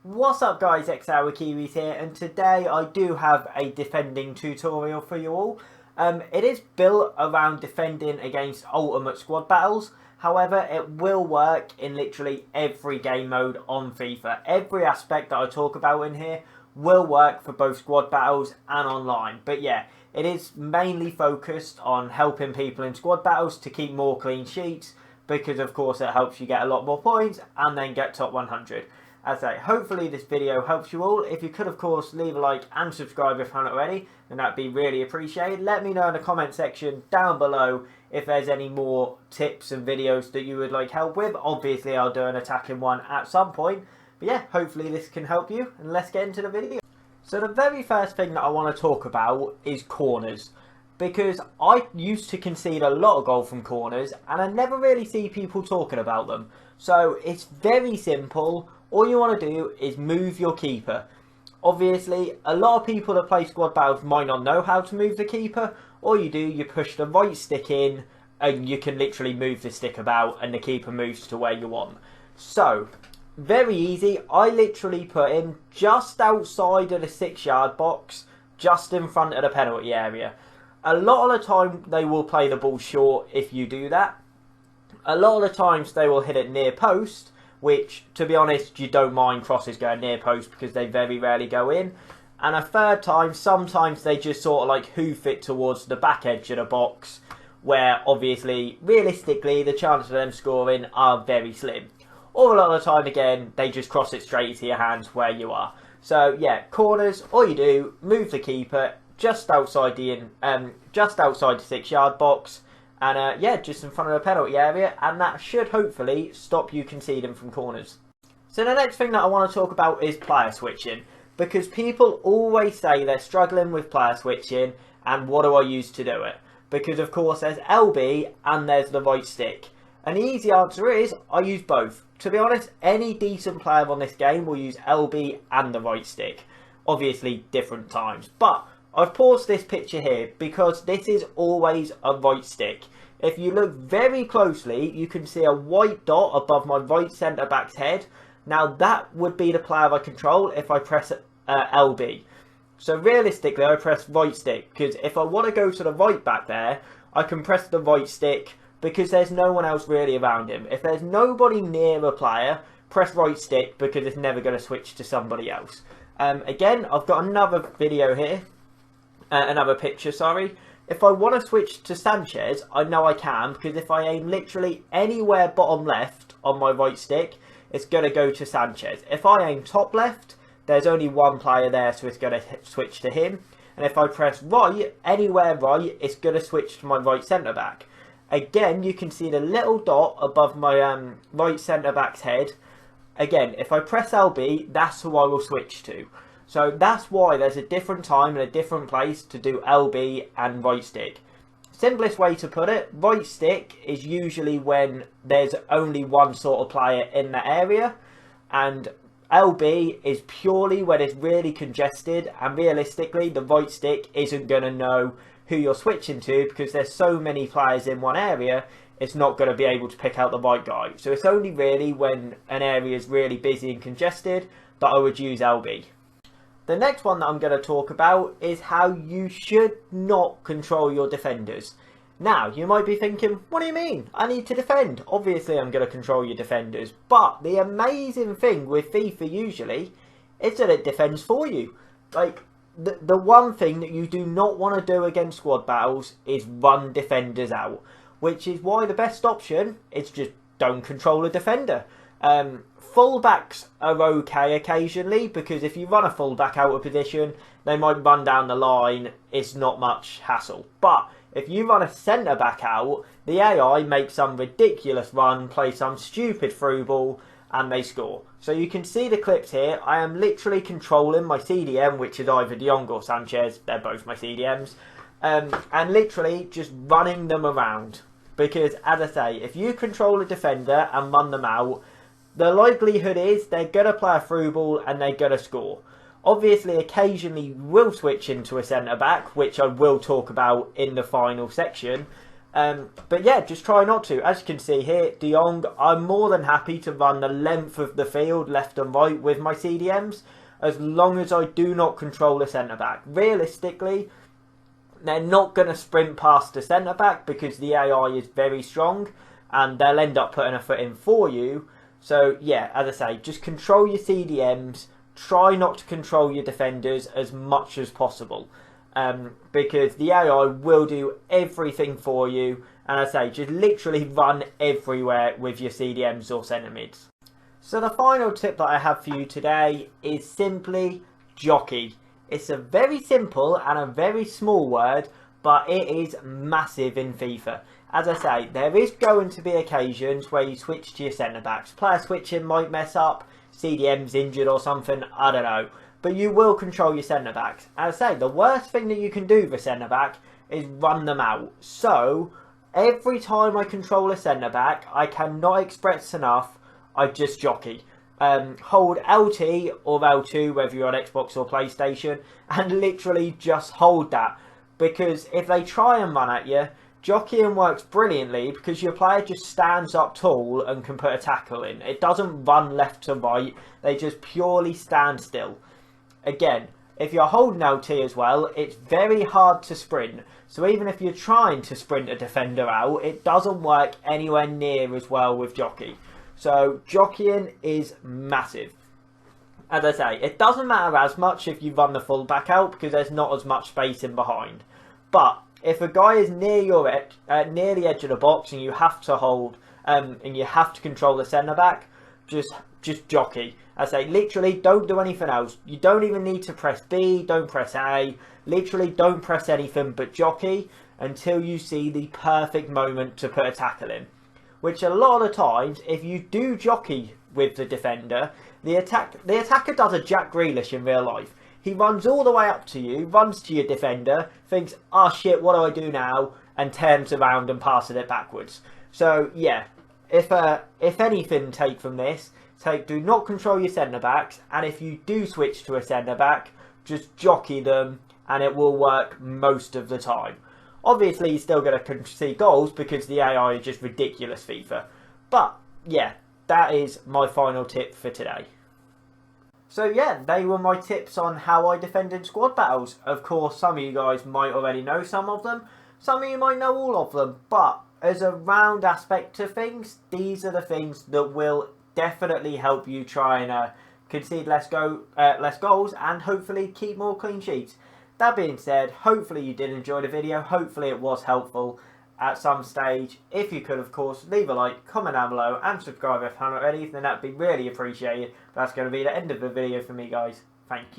What's up guys, KIWIS here, and today I do have a defending tutorial for you all. It is built around defending against ultimate squad battles. However, it will work in literally every game mode on FIFA. Every aspect that I talk about in here will work for both squad battles and online. But yeah, it is mainly focused on helping people in squad battles to keep more clean sheets, because of course it helps you get a lot more points and then get top 100. As I say, hopefully this video helps you all. If you could of course leave a like and subscribe if you haven't already, then that'd be really appreciated. Let me know in the comment section down below if there's any more tips and videos that you would like help with. Obviously I'll do an attacking one at some point. But yeah, hopefully this can help you, and let's get into the video. So the very first thing that I want to talk about is corners, because I used to concede a lot of goals from corners and I never really see people talking about them. So it's very simple. All you want to do is move your keeper. Obviously, a lot of people that play squad battles might not know how to move the keeper. All you do, you push the right stick in and you can literally move the stick about and the keeper moves to where you want. So, very easy. I literally put him just outside of the 6-yard box, just in front of the penalty area. A lot of the time they will play the ball short if you do that. A lot of the times they will hit it near post, which, to be honest, you don't mind crosses going near post because they very rarely go in. And a third time, sometimes they just sort of like hoof it towards the back edge of the box, where obviously, realistically, the chances of them scoring are very slim. Or a lot of the time, again, they just cross it straight into your hands where you are. So yeah, corners, all you do, move the keeper just outside the 6-yard box. And yeah, just in front of the penalty area, and that should hopefully stop you conceding from corners. So the next thing that I want to talk about is player switching, because people always say they're struggling with player switching and what do I use to do it? Because of course there's LB and there's the right stick. And the easy answer is I use both. To be honest, any decent player on this game will use LB and the right stick. Obviously different times, but I've paused this picture here because this is always a right stick. If you look very closely, you can see a white dot above my right centre back's head. Now that would be the player I control if I press LB. So realistically, I press right stick because if I want to go to the right back there, I can press the right stick because there's no one else really around him. If there's nobody near a player, press right stick because it's never going to switch to somebody else. Again, I've got another video here. Another picture, sorry. If I want to switch to Sanchez, I know I can, because if I aim literally anywhere bottom left on my right stick, it's going to go to Sanchez. If I aim top left, there's only one player there, so it's going to switch to him. And if I press right, anywhere right, it's going to switch to my right centre back. Again, you can see the little dot above my right centre back's head. Again, if I press LB, that's who I will switch to. So that's why there's a different time and a different place to do LB and right stick. Simplest way to put it, right stick is usually when there's only one sort of player in the area, and LB is purely when it's really congested, and realistically the right stick isn't going to know who you're switching to because there's so many players in one area, it's not going to be able to pick out the right guy. So it's only really when an area is really busy and congested that I would use LB. The next one that I'm going to talk about is how you should not control your defenders. Now, you might be thinking, what do you mean? I need to defend. Obviously, I'm going to control your defenders. But the amazing thing with FIFA usually is that it defends for you. Like, the one thing that you do not want to do against squad battles is run defenders out. Which is why the best option is just don't control a defender. Fullbacks are okay occasionally, because if you run a fullback out of position, they might run down the line, it's not much hassle. But if you run a centre back out, the AI makes some ridiculous run, play some stupid through ball, and they score. So you can see the clips here. I am literally controlling my CDM, which is either De Jong or Sanchez, they're both my CDMs, and literally just running them around. Because as I say, if you control a defender and run them out, the likelihood is they're going to play a through ball and they're going to score. Obviously, occasionally we'll switch into a centre-back, which I will talk about in the final section. But yeah, just try not to. As you can see here, De Jong, I'm more than happy to run the length of the field, left and right, with my CDMs, as long as I do not control the centre-back. Realistically, they're not going to sprint past the centre-back because the AI is very strong, and they'll end up putting a foot in for you. So yeah, as I say, just control your CDMs, try not to control your defenders as much as possible. Because the AI will do everything for you, and I say just literally run everywhere with your CDMs or centre mids. So the final tip that I have for you today is simply jockey. It's a very simple and a very small word, but it is massive in FIFA. As I say, there is going to be occasions where you switch to your centre backs. Player switching might mess up, CDM's injured or something, I don't know. But you will control your centre-backs. As I say, the worst thing that you can do for centre-back is run them out. So, every time I control a centre-back, I cannot express enough, I just jockey. Hold LT or L2, whether you're on Xbox or PlayStation, and literally just hold that. Because if they try and run at you, jockeying works brilliantly because your player just stands up tall and can put a tackle in. It doesn't run left to right, they just purely stand still. Again, if you're holding LT as well, it's very hard to sprint. So even if you're trying to sprint a defender out, it doesn't work anywhere near as well with jockey. So jockeying is massive. As I say, it doesn't matter as much if you run the full back out because there's not as much space in behind. But if a guy is near your near the edge of the box and you have to hold and you have to control the centre back, just jockey. I say, literally, don't do anything else. You don't even need to press B, don't press A. Literally, don't press anything but jockey until you see the perfect moment to put a tackle in. Which a lot of the times, if you do jockey with the defender, the attacker does a Jack Grealish in real life. He runs all the way up to you, runs to your defender, thinks, oh shit, what do I do now? And turns around and passes it backwards. So, yeah, if anything take from this, do not control your centre-backs, and if you do switch to a centre-back, just jockey them, and it will work most of the time. Obviously, you're still going to see goals because the AI is just ridiculous FIFA. But, yeah, that is my final tip for today. So, yeah, they were my tips on how I defend in squad battles. Of course, some of you guys might already know some of them. Some of you might know all of them. But, as a round aspect to things, these are the things that will definitely help you try and concede less goals and hopefully keep more clean sheets. That being said, hopefully you did enjoy the video. Hopefully it was helpful at some stage. If you could, of course, leave a like, comment down below and subscribe if you haven't already, then that'd be really appreciated. That's going to be the end of the video for me, guys. Thank you.